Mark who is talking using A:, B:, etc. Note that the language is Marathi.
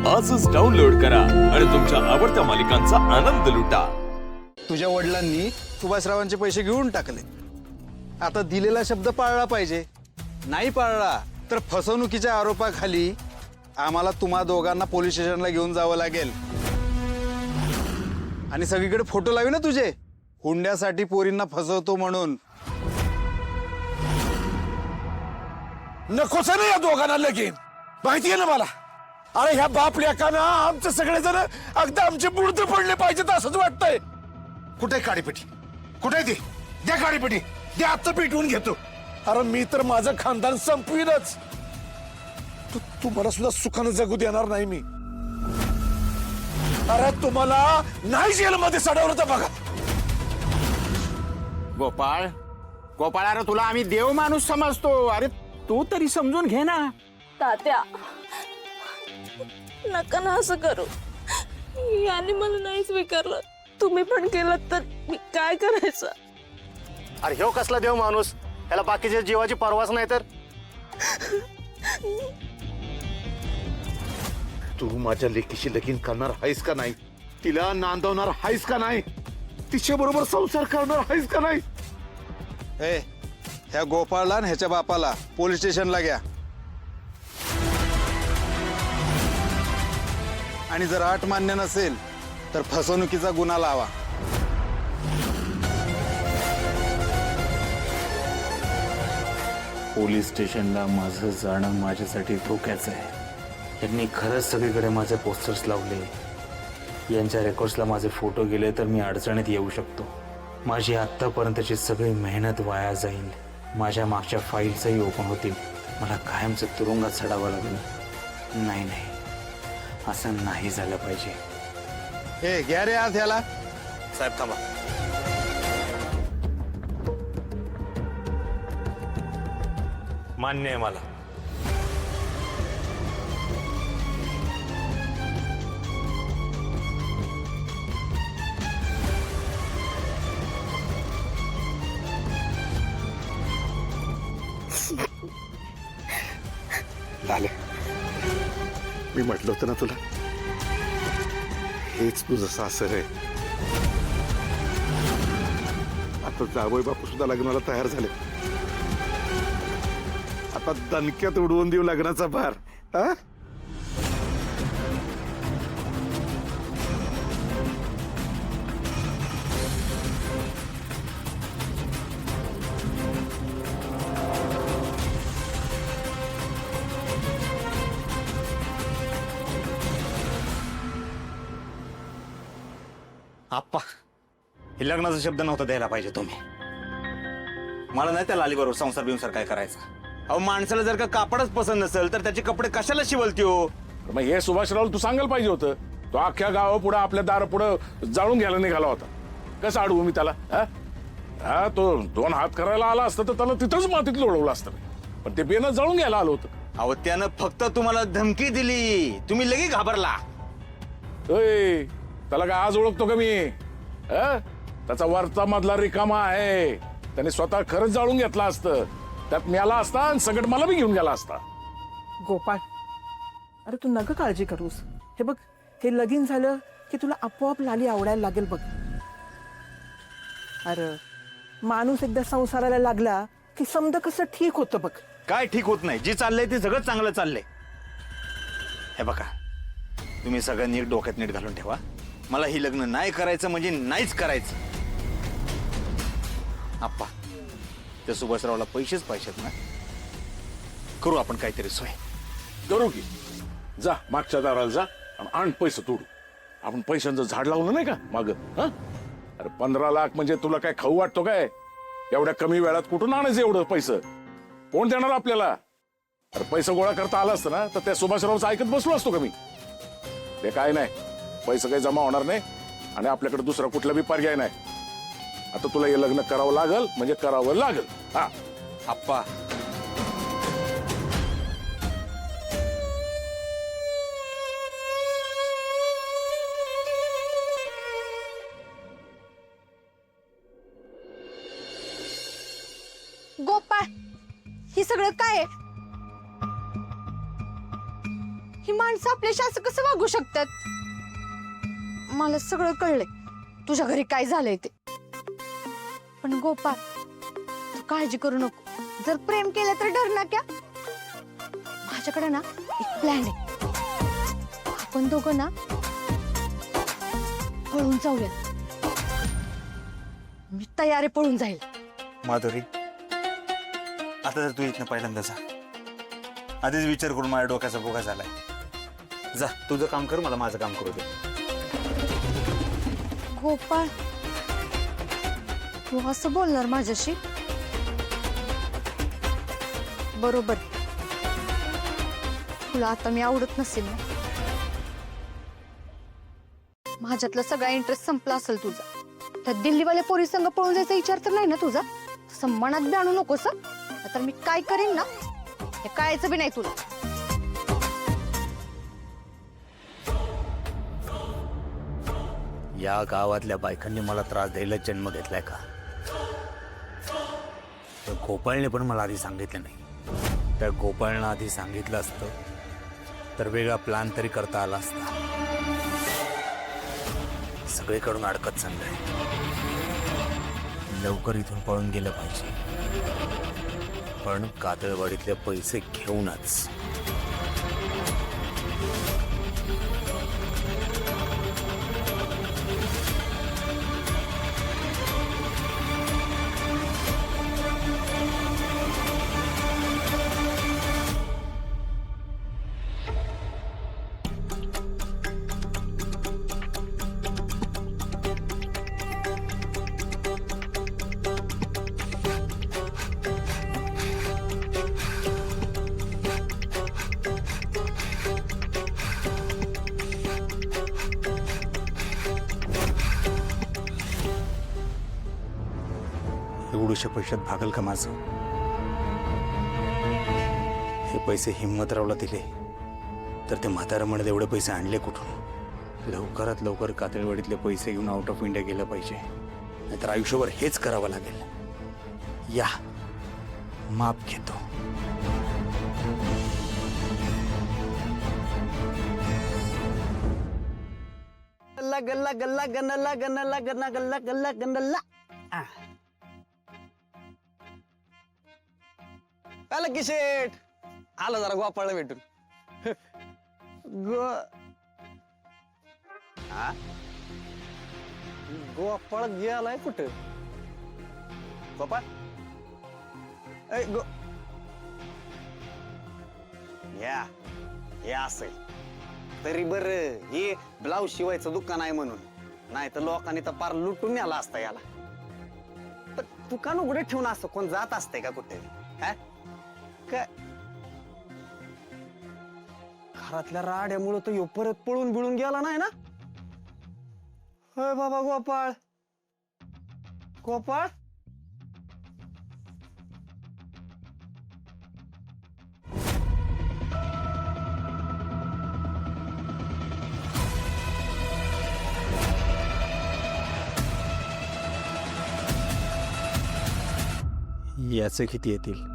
A: आजच डाउनलोड करा आणि तुमच्या आवडत्या मालिकांचा आनंद लुटा।
B: तुझ्या वडिलांनी सुभाषरावांचे पैसे घेऊन टाकले, आता दिलेला शब्द पाळला पाहिजे। नाही पाळला तर फसवणुकीच्या आरोपाखाली आम्हाला तुम्हा दोघांना पोलीस स्टेशनला घेऊन जावं लागेल। आणि सगळीकडे फोटो लावी ना तुझे, हुंड्यासाठी पोरींना फसवतो म्हणून।
C: नकोच ना या दोघांना लगीन, माहिती आहे ना मला। अरे ह्या बाप लेकाना आमचे सगळेजण अगदी आमचे बुडते पडले पाहिजेत असंच वाटतंय। कुठे काडीपेटी, कुठे ती द्या काडीपेटी, द्या आत्ता पेटवून घेतो। अरे मी तर माझं खानदान संपवीनच, तुम्हाला सुद्धा सुखानं जगू देणार नाही मी। अरे तुम्हाला नाही जेलमध्ये सडवलं तर बघा।
D: गोपाळ, गोपाळ, अरे तुला आम्ही देव माणूस समजतो, अरे तू तरी समजून घे ना।
E: तात्या, नका ना असं करू, याने मला नाही स्वीकारलं, तुम्ही पण केलं तर मी काय करायचं?
F: अरे ह्यो कसला देव माणूस, याला बाकीच्या जीवाची परवाच नाही तर। तू माझ्या लेकीशी लगीन करणार आहेस का नाही? तिला नांदवणार आहेस का नाही? तिच्या बरोबर संसार करणार आहेस का नाही?
B: ए, ह्या गोपाळला आणि ह्याच्या बापाला पोलीस स्टेशनला घ्या। आणि जर अट मान्य नसेल तर फसवणुकीचा गुन्हा लावा।
G: पोलीस स्टेशनला माझं जाणं माझ्यासाठी धोक्याचं आहे। यांनी खरंच सगळीकडे माझे पोस्टर्स लावले, यांच्या रेकॉर्ड्सला माझे फोटो गेले तर मी अडचणीत येऊ शकतो। माझी आत्तापर्यंतची सगळी मेहनत वाया जाईल, माझ्या मागच्या फाईल्सही ओपन होतील, मला कायमचं तुरुंगात चढावं लागेल। नाही नाही, असं नाही झालं पाहिजे।
B: हे घ्या रे आज ह्याला।
F: साहेब थांबा, मान्य आहे मला।
C: झाले, मी म्हटलं होतं ना तुला, हेच तुझं सासर आहे। आता जावई बापू सुद्धा लग्नाला तयार झाले, आता दणक्यात उडवून देऊ लग्नाचा भार। हा,
D: आप्पा, हे लग्नाचा शब्द नव्हता द्यायला पाहिजे तुम्ही। मला नाही त्या लाली बरोबर संसार बिंसार काय करायचा। अहो, माणसाला जर का कापडच पसंत नसेल तर त्याचे कपडे कशाला शिवलती हो?
C: मग हे सुभाषराव तू सांगायला पाहिजे होतं। तो अख्ख्या गावापुढे आपल्या दारापुढे जाळून घ्यायला निघाला होता, कसं अडवू मी त्याला? हा, तो 2 हात करायला आला असतं तर त्याला तिथंच मातीत लोळवलं असतं, पण ते बेनं जाळून घ्यायला आलं होतं।
D: अहो, त्यानं फक्त तुम्हाला धमकी दिली, तुम्ही लगेच घाबरला।
C: ओय, त्याला काय आज ओळखतो का मी? त्याचा वरचा मधला रिकामा आहे, त्याने स्वतः खरंच जाळून घेतला असतं, त्यात मेला असता आणि सगळं मला बी घेऊन गेला असता।
H: गोपाळ, अरे तू नका काळजी करूस, हे बघ, हे लगीन झालं की तुला आपोआप लाली आवडायला लागेल बघ। अरे माणूस एकदा संसाराला लागला की समजा कसं ठीक होतं बघ।
D: काय ठीक होत नाही, जे चाललंय ते सगळं चांगलं चाललंय। हे बघा, तुम्ही सगळं नीट डोक्यात नीट घालून ठेवा, मला ही लग्न नाही करायचं म्हणजे नाहीच करायचं। आप्पा, त्या सुभाषरावला पैसेच पाहिजेत ना, करू आपण काहीतरी सोय।
C: करू की, जा मागच्या दाराला जा आणि आण पैसे तोडू। आपण पैशांचं झाड लावलं नाही का माग? अरे 15 लाख म्हणजे तुला काय खाऊ वाटतो काय? एवढ्या कमी वेळात कुठून आणायचं एवढं पैसे? कोण देणार आपल्याला? अरे पैसे गोळा करता आला असतं ना तर त्या सुभाषरावचं ऐकत बसलो असतो का मी? ते काय नाही, पैसे काही जमा होणार नाही आणि आपल्याकडे दुसरा कुठला बी पर्याय नाही। आता तुला हे लग्न करावं लागल म्हणजे करावं लागल। हा
D: आप्पा,
E: गोपाळ, ही सगळं काय आहे? ही
I: माणसं आपल्याशी असं कसं वागू शकतात? मला सगळं कळलंय तुझ्या घरी काय झालंय ते. पण गोपाळ, तू काळजी करू नको. जर प्रेम केलं तर डर ना क्या. माझ्याकडे ना एक प्लॅन आहे. आपण दोघं ना पळून जाऊया. मी तयार आहे पळून जाईल.
D: माधुरी, आता जर तू इथनं पहिल्यांदा जा. आधीच विचार करून माझ्या डोक्याचा बोगा झालाय. जा, तुझं काम कर, मला माझं काम करू दे.
I: गोपाळ, तू असं बोलणार माझ्याशी? बरोबर. तुला आता मी आवडत नसेल ना? माझ्यातला सगळा इंटरेस्ट संपला असेल तुझा. त्या दिल्लीवाल्या पोरी संग पळून जायचा विचार तर नाही ना तुझा? तसं मनात बी आणू नकोस. तर मी काय करेन ना हे कळायचं बी नाही तुला.
G: या गावातल्या बायकांनी मला त्रास द्यायला जन्म घेतलाय का? तर गोपाळने पण मला आधी सांगितलं नाही. त्या गोपाळनं आधी सांगितलं असतं तर वेगळा प्लॅन तरी करता आला असता. सगळीकडून अडकत चाललंय. लवकर इथून पळून गेलं पाहिजे, पण कातळवाडीतले पैसे घेऊनच.
D: एवढ्याशा पैशात भागल का माझं? हे पैसे हिम्मतरावला दिले तर ते म्हातारा म्हणत एवढे पैसे आणले कुठून? लवकरात लवकर कातळवाडीतले पैसे घेऊन आउट ऑफ इंडिया गेलं पाहिजे, नाहीतर आयुष्यभर हेच करावं लागेल. या, माप घेतो.
J: गल्ला गल्ला गल्ला गन्नला गन्नला गन्ना गल्ला गल्ला गन्नला. आलं की शेठ, आलं जरा गोपाळला भेटून. गोपाळ गेलाय कुठं? गोपाळ या असेल तरी बर. हे ब्लाऊज शिवायचं दुकान आहे म्हणून, नाही तर लोकांनी तर पार लुटून न्याला असता याला. पण दुकान उघडे ठेवून असं कोण जात असते का कुठे? काय घरातल्या राड्यामुळे तर ह्यो परत पळून बिळून गेला नाही ना? होय बाबा गोपाळ. गोपाळ
D: याचे किती येतील?